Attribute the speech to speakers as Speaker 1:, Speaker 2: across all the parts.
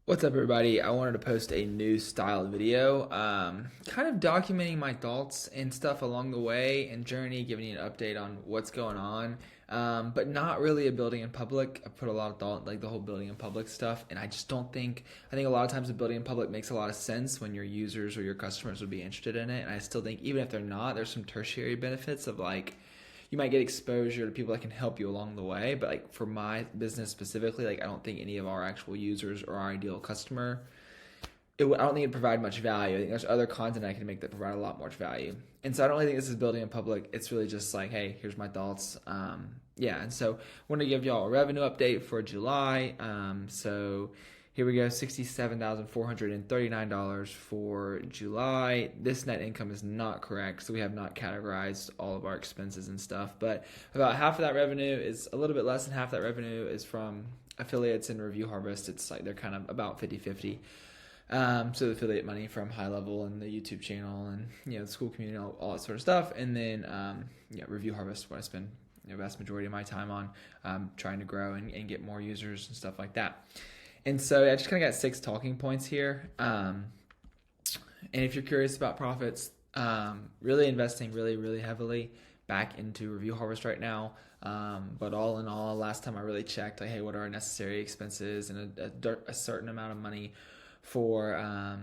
Speaker 1: What's up, everybody? I wanted to post a new style video, kind of documenting my thoughts and stuff along the way and journey, giving you an update on what's going on, but not really a building in public. I put a lot of thought, like the whole building in public stuff, and I just don't think, I think a lot of times the building in public makes a lot of sense when your users or your customers would be interested in it, and I still think even if they're not, there's some tertiary benefits of like, you might get exposure to people that can help you along the way. But like for my business specifically, like I don't think any of our actual users or our ideal customer, I don't think it provide much value. I think there's other content I can make that provide a lot more value. And so I don't really think this is building in public. It's really just like, hey, here's my thoughts. And so I want to give y'all a revenue update for July. So here we go, $67,439 for July. This net income is not correct, so we have not categorized all of our expenses and stuff. But about half of that revenue is, a little bit less than half that revenue is from affiliates and Review Harvest. It's like they're kind of about 50-50. So the affiliate money from HighLevel and the YouTube channel and the school community, all that sort of stuff. And then Review Harvest, what I spend the vast majority of my time on, trying to grow and get more users and stuff like that. And so I just kind of got 6 talking points here. And if you're curious about profits, really investing really heavily back into Review Harvest right now. But all in all, last time I really checked, like, hey, what are our necessary expenses and a certain amount of money for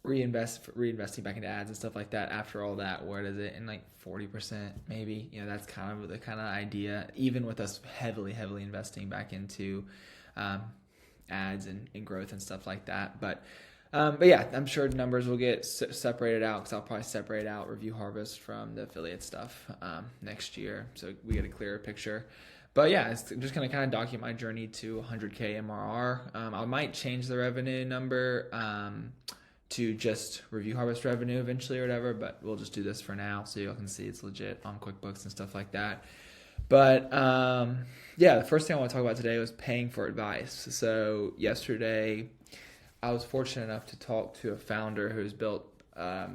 Speaker 1: reinvesting back into ads and stuff like that. After all that, what is it? In like 40% maybe. That's kind of the kind of idea, even with us heavily investing back into ads and growth and stuff like that. But yeah, I'm sure numbers will get separated out, because I'll probably separate out Review Harvest from the affiliate stuff next year, so we get a clearer picture. But yeah, it's just going to kind of document my journey to 100K MRR. I might change the revenue number to just Review Harvest revenue eventually or whatever, but we'll just do this for now so y'all can see it's legit on QuickBooks and stuff like that. But the first thing I want to talk about today was paying for advice. So yesterday, I was fortunate enough to talk to a founder who's built a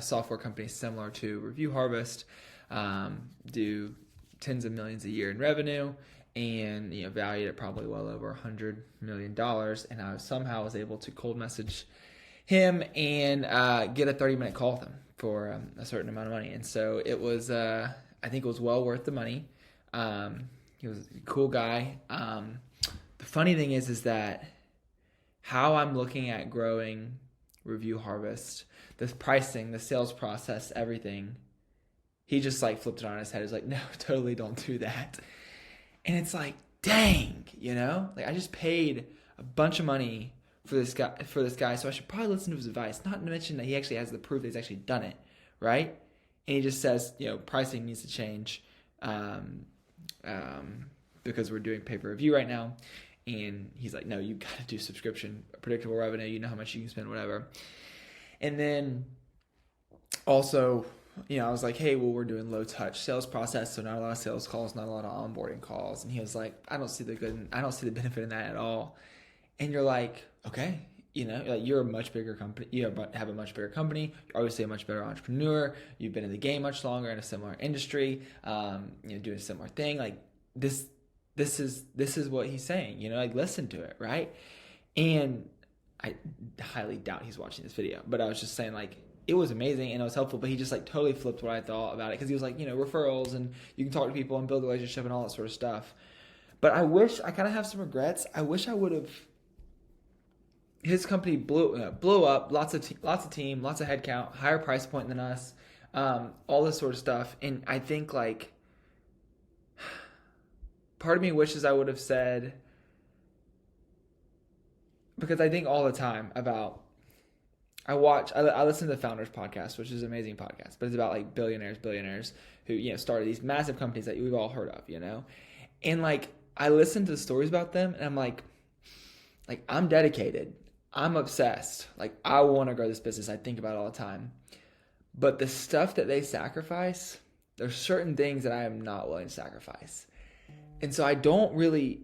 Speaker 1: software company similar to Review Harvest, do tens of millions a year in revenue, and valued at probably well over $100 million. And I somehow was able to cold message him and get a 30-minute call with him for a certain amount of money. And so it was, I think it was well worth the money. He was a cool guy. The funny thing is that how I'm looking at growing Review Harvest, the pricing, the sales process, everything, he just like flipped it on his head. He's like, no, totally don't do that. And it's like, dang, like I just paid a bunch of money for this guy, so I should probably listen to his advice. Not to mention that he actually has the proof that he's actually done it, right? And he just says, pricing needs to change because we're doing pay-per-view right now. And he's like, no, you got to do subscription, predictable revenue. You know how much you can spend, whatever. And then also, I was like, hey, well, we're doing low touch sales process, so not a lot of sales calls, not a lot of onboarding calls. And he was like, I don't see the benefit in that at all. And you're like, okay, like you're a much bigger company. You have a much bigger company. You're obviously a much better entrepreneur. You've been in the game much longer in a similar industry. Doing a similar thing. Like this is what he's saying. Like listen to it, right? And I highly doubt he's watching this video, but I was just saying like it was amazing and it was helpful. But he just like totally flipped what I thought about it, because he was like, referrals and you can talk to people and build a relationship and all that sort of stuff. But I kind of have some regrets. I wish I would have. His company blew up, lots of team, lots of headcount, higher price point than us, all this sort of stuff. And I think like part of me wishes I would have said, because I think all the time about, I listen to the Founders podcast, which is an amazing podcast, but it's about like billionaires who started these massive companies that we've all heard of, and like I listen to the stories about them and I'm like I'm dedicated. I'm obsessed. Like, I want to grow this business. I think about it all the time. But the stuff that they sacrifice, there's certain things that I am not willing to sacrifice. And so I don't really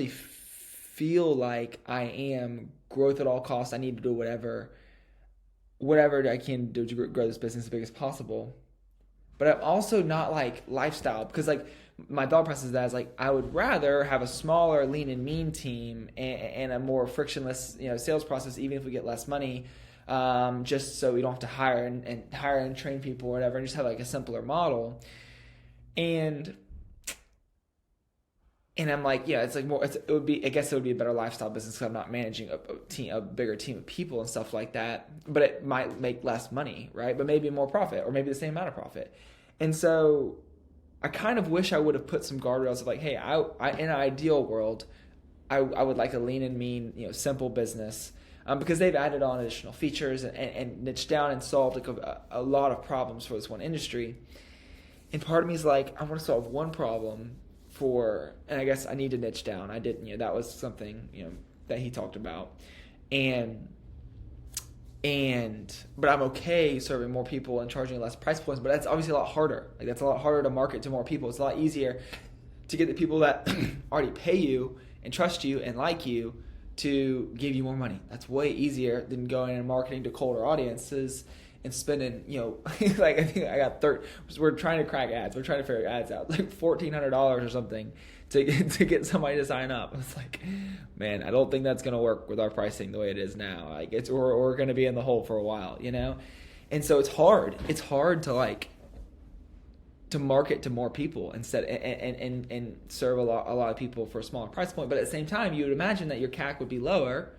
Speaker 1: feel like I am growth at all costs. I need to do whatever I can do to grow this business as big as possible. But I'm also not like lifestyle, because like my thought process is that is like, I would rather have a smaller lean and mean team and a more frictionless, sales process, even if we get less money, just so we don't have to hire and train people or whatever, and just have like a simpler model. And I'm like, yeah, it's like more. It would be. I guess it would be a better lifestyle business because I'm not managing a bigger team of people and stuff like that. But it might make less money, right? But maybe more profit, or maybe the same amount of profit. And so, I kind of wish I would have put some guardrails of like, hey, I in an ideal world, I would like a lean and mean, simple business, because they've added on additional features and niched down and solved like a lot of problems for this one industry. And part of me is like, I want to solve one problem. And I guess I need to niche down. I didn't, that was something, that he talked about. But I'm okay serving more people and charging less price points, but that's obviously a lot harder. Like, that's a lot harder to market to more people. It's a lot easier to get the people that already pay you and trust you and like you to give you more money. That's way easier than going and marketing to colder audiences and spending, like, I think I got we're trying to crack ads. We're trying to figure ads out, like $1,400 or something to get somebody to sign up. It's like, man, I don't think that's going to work with our pricing the way it is now. Like, we're going to be in the hole for a while, And so it's hard. It's hard to market to more people instead and serve a lot of people for a smaller price point. But at the same time, you would imagine that your CAC would be lower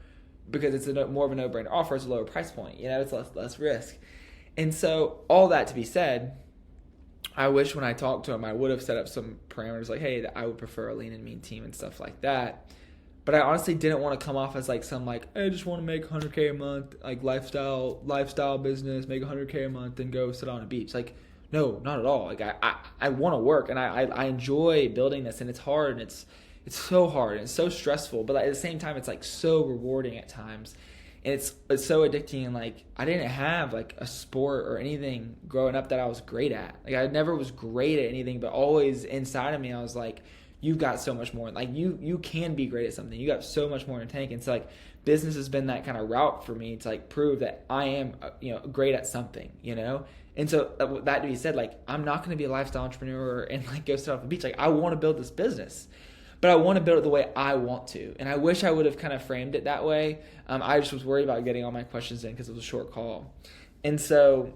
Speaker 1: because it's more of a no-brainer offer. It's a lower price point. It's less risk. And so all that to be said, I wish when I talked to him, I would have set up some parameters like, hey, I would prefer a lean and mean team and stuff like that. But I honestly didn't want to come off as like some like, I just want to make $100K a month, like lifestyle business, make $100K a month and go sit on a beach. Like, no, not at all. Like, I want to work and I enjoy building this, and it's hard and it's so hard and it's so stressful, but at the same time, it's like so rewarding at times. And it's so addicting. And like, I didn't have like a sport or anything growing up that I was great at. Like, I never was great at anything, but always inside of me, I was like, you've got so much more. Like, you can be great at something. You got so much more in the tank. And so like, business has been that kind of route for me to like prove that I am, great at something, And so that to be said, like, I'm not going to be a lifestyle entrepreneur and like go sit off the beach. Like, I want to build this business, but I want to build it the way I want to. And I wish I would have kind of framed it that way. I just was worried about getting all my questions in because it was a short call. And so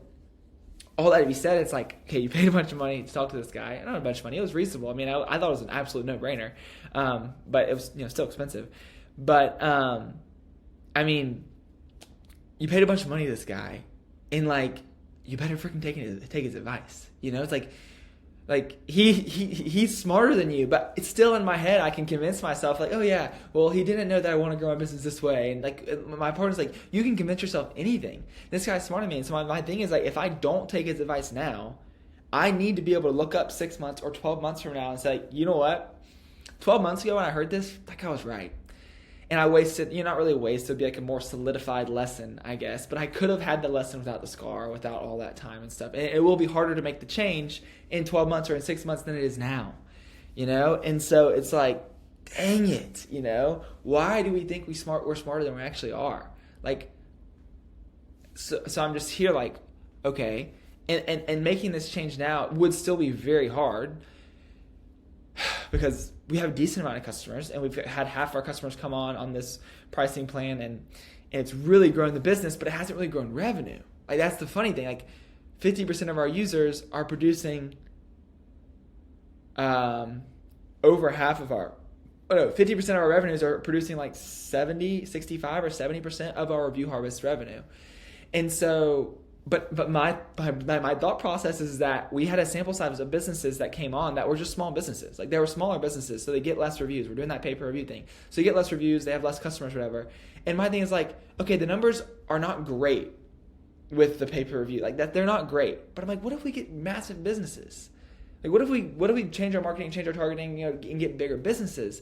Speaker 1: all that to be said, it's like, okay, you paid a bunch of money to talk to this guy. Not a bunch of money. It was reasonable. I mean, I thought it was an absolute no-brainer. But it was, still expensive. But, I mean, you paid a bunch of money to this guy, and like, you better freaking take his advice. It's like he's smarter than you, but it's still in my head. I can convince myself like, oh yeah, well, he didn't know that I want to grow my business this way. And like, my partner's like, you can convince yourself anything. This guy's smarter than me. And so my thing is like, if I don't take his advice now, I need to be able to look up 6 months or 12 months from now and say, you know what? 12 months ago when I heard this, that guy was right. And I wasted, not really wasted, it'd be like a more solidified lesson, I guess. But I could have had the lesson without the scar, without all that time and stuff. And it will be harder to make the change in 12 months or in 6 months than it is now, And so it's like, dang it, Why do we think we're smarter than we actually are? Like, so I'm just here like, okay. And making this change now would still be very hard because we have a decent amount of customers, and we've had half our customers come on this pricing plan, and it's really grown the business, but it hasn't really grown revenue. Like, that's the funny thing. Like, 50% of our users are producing over half of 50% of our revenues are producing like 65 or 70% of our review harvest revenue. And so, but my thought process is that we had a sample size of businesses that came on that were just small businesses. Like, they were smaller businesses, so they get less reviews. We're doing that pay-per-review thing. So you get less reviews, they have less customers, whatever. And my thing is like, okay, the numbers are not great with the pay-per-review. Like, that, they're not great. But I'm like, what if we get massive businesses? Like, what if we change our marketing, change our targeting, and get bigger businesses?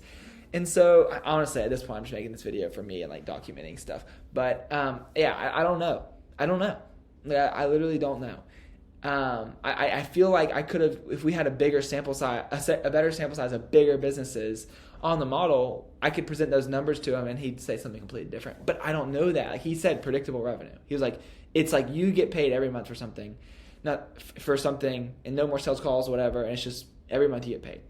Speaker 1: And so, honestly, at this point, I'm just making this video for me and like documenting stuff. But I don't know. I literally don't know. I feel like I could have, if we had a bigger sample size, a better sample size of bigger businesses on the model, I could present those numbers to him and he'd say something completely different. But I don't know that. Like, he said predictable revenue. He was like, it's like you get paid every month for something, not for something, and no more sales calls, whatever. And it's just Every month you get paid.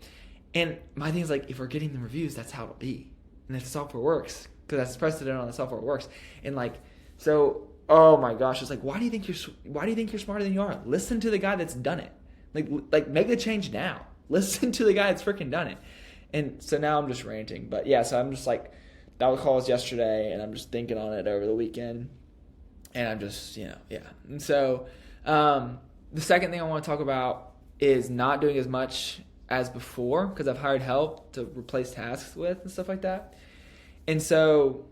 Speaker 1: And my thing is like, if we're getting the reviews, that's how it'll be. And if the software works, because that's precedent on the software works. And like, so, oh my gosh, it's like, why do you think you're smarter than you are? Listen to the guy that's done it. Like make the change now. Listen to the guy that's freaking done it. And so now I'm just ranting. But yeah, so I'm just like, that was calls yesterday, and I'm just thinking on it over the weekend. And I'm just, yeah. And so the second thing I want to talk about is not doing as much as before, because I've hired help to replace tasks with and stuff like that. And so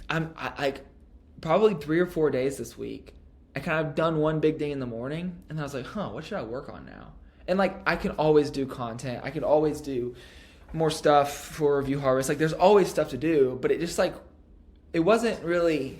Speaker 1: I like probably 3 or 4 days this week, I kind of done one big thing in the morning, and I was like, what should I work on now? And like, I can always do content. I can always do more stuff for Review Harvest. Like, there's always stuff to do, but it just like, it wasn't really,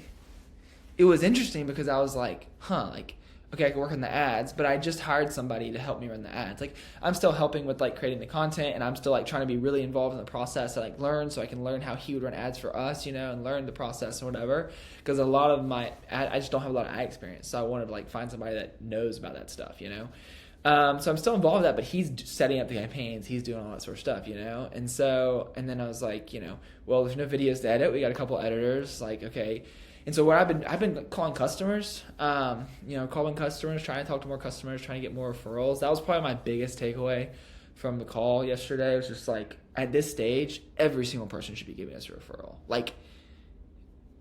Speaker 1: it was interesting because I was like, like, okay, I can work on the ads, but I just hired somebody to help me run the ads. Like, I'm still helping with like creating the content, and I'm still like trying to be really involved in the process to like learn, so I can learn how he would run ads for us, and learn the process or whatever. Because a lot of I just don't have a lot of ad experience, so I wanted to like find somebody that knows about that stuff, So I'm still involved in that, but he's setting up the campaigns, he's doing all that sort of stuff, And then I was like, well, there's no videos to edit. We got a couple editors, like, okay. And so what I've been calling customers, trying to talk to more customers, trying to get more referrals. That was probably my biggest takeaway from the call yesterday. It was just like, at this stage, every single person should be giving us a referral. Like,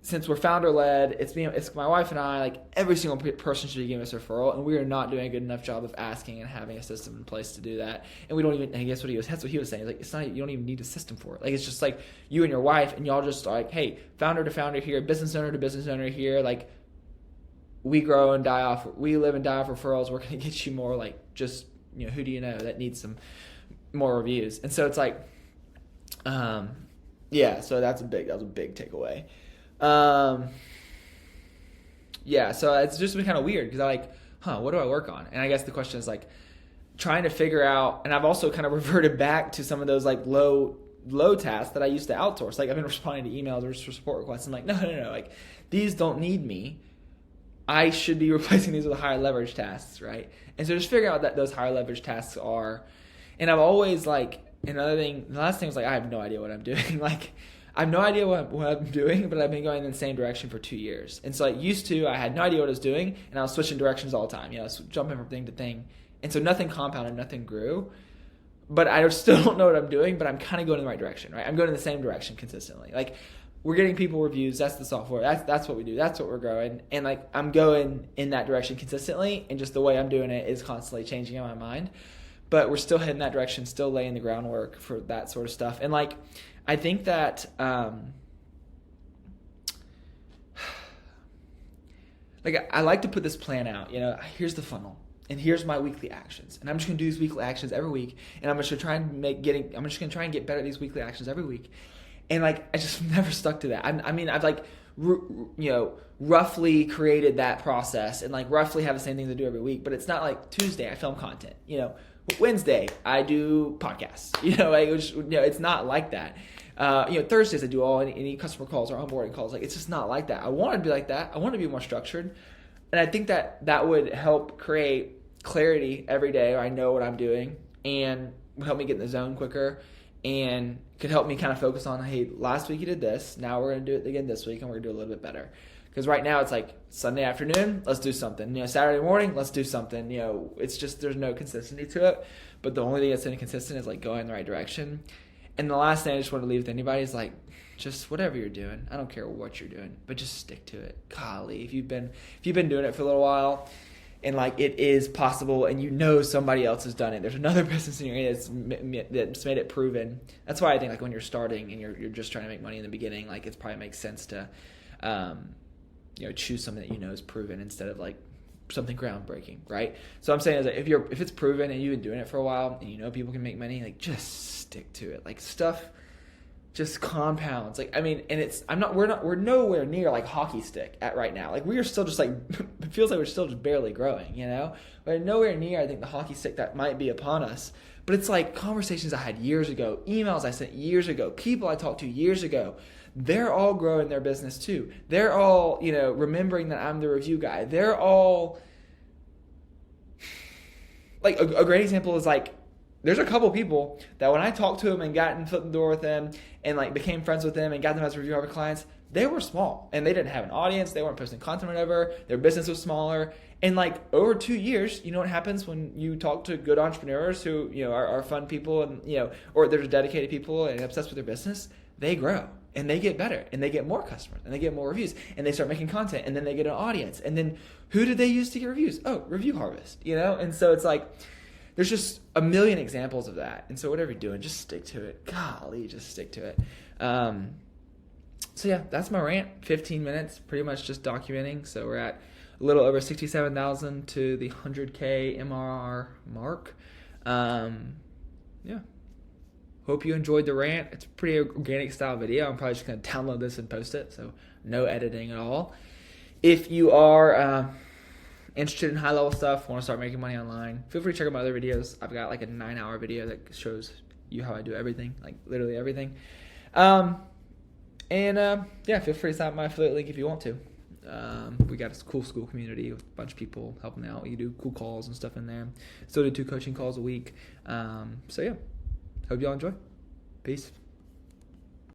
Speaker 1: since we're founder-led, it's my wife and I, like, every single person should be giving us a referral, and we are not doing a good enough job of asking and having a system in place to do that. And we don't even, and guess what that's what he was saying. Like, it's not, you don't even need a system for it. Like, it's just like you and your wife, and y'all just like, hey, founder to founder here, business owner to business owner here, like, we grow and die off, we live and die off referrals. We're going to get you more, like, just, who do you know that needs some more reviews? And so it's like, so that was a big takeaway. So it's just been kind of weird because I like, what do I work on? And I guess the question is like trying to figure out, and I've also kind of reverted back to some of those like low tasks that I used to outsource. Like, I've been responding to emails or support requests. I'm like, no, like, these don't need me. I should be replacing these with higher leverage tasks, right? And so just figuring out that those higher leverage tasks are, and I've always like, another thing, the last thing was like, I have no idea what I'm doing. Like, I have no idea what I'm doing, but I've been going in the same direction for 2 years. And so I had no idea what I was doing, and I was switching directions all the time. I was jumping from thing to thing. And so nothing compounded, nothing grew. But I still don't know what I'm doing, but I'm kind of going in the right direction, right? I'm going in the same direction consistently. Like, we're getting people reviews. That's the software. That's what we do. That's what we're growing. And like, I'm going in that direction consistently, and just the way I'm doing it is constantly changing in my mind. But we're still heading that direction, still laying the groundwork for that sort of stuff. And like, I think that like, I like to put this plan out. Here's the funnel, and here's my weekly actions, and I'm just gonna do these weekly actions every week, and I'm just gonna try and get better at these weekly actions every week. And like, I just never stuck to that. I've like roughly created that process, and like roughly have the same thing to do every week. But it's not like Tuesday I film content. Wednesday I do podcasts. It's not like that. Thursdays I do any customer calls or onboarding calls. Like, it's just not like that. I want to be like that. I want to be more structured, and I think that would help create clarity every day, or I know what I'm doing, and would help me get in the zone quicker, and could help me kind of focus on, hey, last week you did this, now we're going to do it again this week, and we're going to do a little bit better. Because right now it's like Sunday afternoon, let's do something. Saturday morning, let's do something. It's just, there's no consistency to it. But the only thing that's inconsistent is like going in the right direction. And the last thing I just want to leave with anybody is like, just whatever you're doing, I don't care what you're doing, but just stick to it. Golly, if you've been doing it for a little while, and like, it is possible, and somebody else has done it. There's another business in your area that's made it proven. That's why I think like when you're starting and you're just trying to make money in the beginning, like, it probably makes sense to choose something that is proven instead of like something groundbreaking, right? So I'm saying is that if it's proven and you've been doing it for a while and people can make money, like, just stick to it. Like, stuff just compounds. Like, we're nowhere near like hockey stick at right now. Like, we are still just like, it feels like we're still just barely growing, We're nowhere near, I think, the hockey stick that might be upon us. But it's like conversations I had years ago, emails I sent years ago, people I talked to years ago. They're all growing their business too. They're all, remembering that I'm the review guy. They're all, like, a great example is like, there's a couple people that when I talked to them and got in foot in the door with them and like became friends with them and got them as review harbor clients, they were small and they didn't have an audience. They weren't posting content or whatever. Their business was smaller. And like over 2 years, you know what happens when you talk to good entrepreneurs who, you know, are fun people and, you know, or they're dedicated people and obsessed with their business, they grow and they get better and they get more customers and they get more reviews and they start making content and then they get an audience. And then who did they use to get reviews? Oh, Review Harvest, you know? And so it's like, there's just a million examples of that. And so whatever you're doing, just stick to it. Golly, just stick to it. So yeah, that's my rant. 15 minutes, pretty much just documenting. So we're at a little over 67,000 to the 100K MRR mark. Yeah. Hope you enjoyed the rant. It's a pretty organic style video. I'm probably just going to download this and post it. So no editing at all. If you are interested in high level stuff, want to start making money online, feel free to check out my other videos. I've got like a 9-hour video that shows you how I do everything, like literally everything. Yeah, feel free to sign up my affiliate link if you want to. We got a cool school community with a bunch of people helping out. You do cool calls and stuff in there. Still do 2 coaching calls a week. So yeah, hope y'all enjoy. Peace.